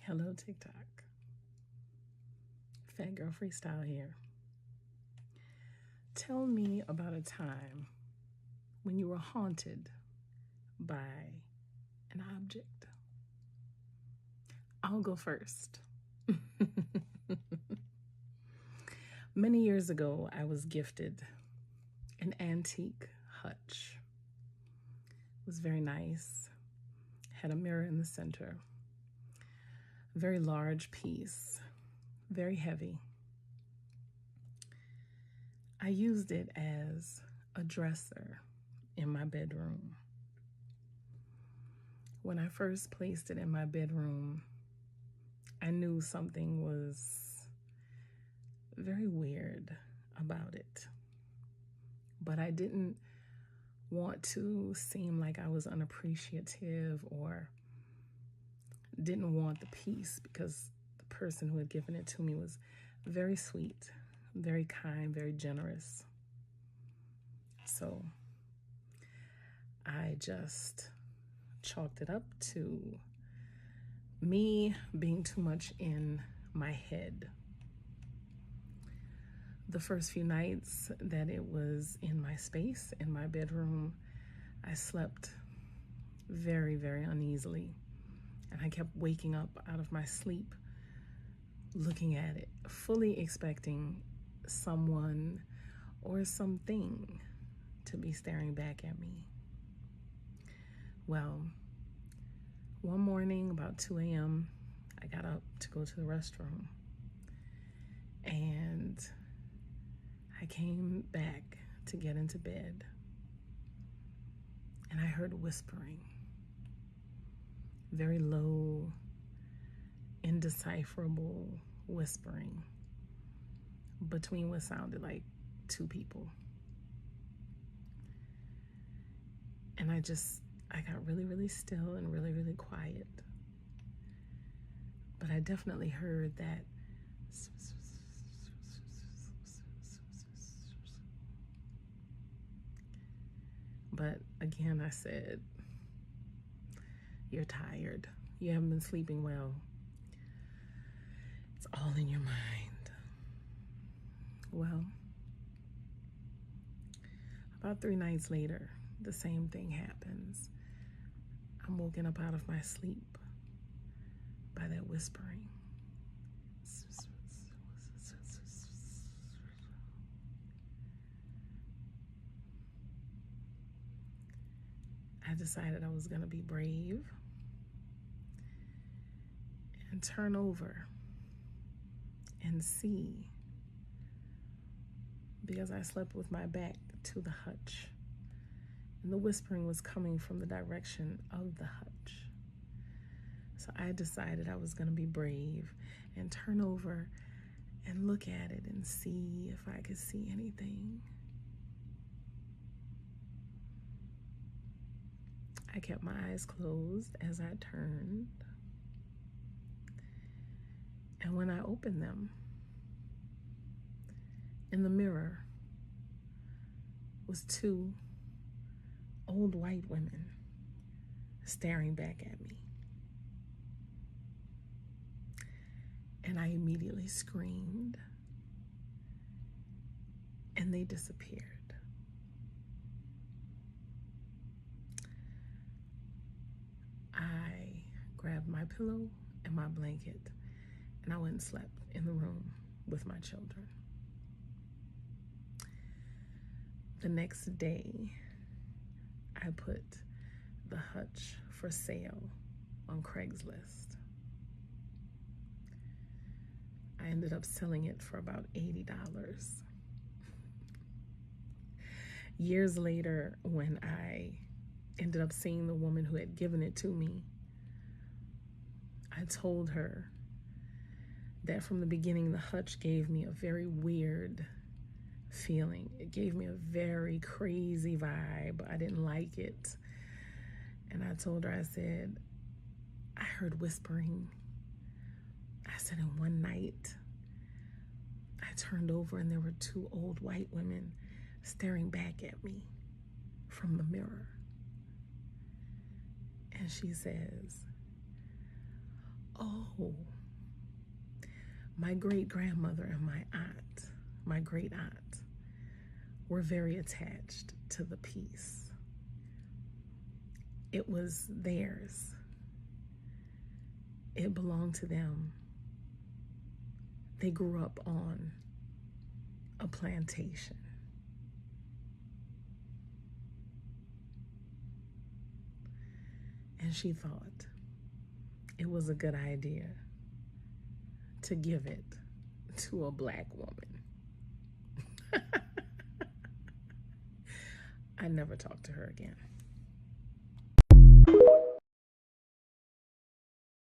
Hello, TikTok. Fat Girl Freestyle here. Tell me about a time when you were haunted by an object. I'll go first. Many years ago, I was gifted an antique hutch. It was very nice, had a mirror in the center, a very large piece, very heavy. I used it as a dresser in my bedroom. When I first placed it in my bedroom, I knew something was very weird about it. But I didn't want to seem like I was unappreciative or didn't want the piece, because the person who had given it to me was very sweet, very kind, very generous. So I just chalked it up to me being too much in my head. The first few nights that it was in my space, in my bedroom, I slept very, very uneasily. And I kept waking up out of my sleep, looking at it, fully expecting someone or something to be staring back at me. Well, one morning about 2 a.m., I got up to go to the restroom, and I came back to get into bed, and I heard whispering, very low, indecipherable whispering between what sounded like two people. And I got really, really still and really, really quiet. But I definitely heard that but again, I said, "You're tired. You haven't been sleeping well. It's all in your mind." Well, about 3 nights later, the same thing happens. I'm woken up out of my sleep by that whispering. I decided I was going to be brave and turn over and see, because I slept with my back to the hutch, and the whispering was coming from the direction of the hutch. So I decided I was going to be brave and turn over and look at it and see if I could see anything. I kept my eyes closed as I turned, and when I opened them, in the mirror was 2 old white women staring back at me. And I immediately screamed, and they disappeared. I grabbed my pillow and my blanket, and I went and slept in the room with my children. The next day, I put the hutch for sale on Craigslist. I ended up selling it for about $80. Years later, when I ended up seeing the woman who had given it to me, I told her that from the beginning, the hutch gave me a very weird feeling. It gave me a very crazy vibe. I didn't like it. And I told her, I said, I heard whispering. I said, in one night, I turned over and there were 2 old white women staring back at me from the mirror. And she says, oh, my great grandmother and my great aunt, were very attached to the piece. It was theirs. It belonged to them. They grew up on a plantation. And she thought it was a good idea to give it to a black woman. I never talked to her again.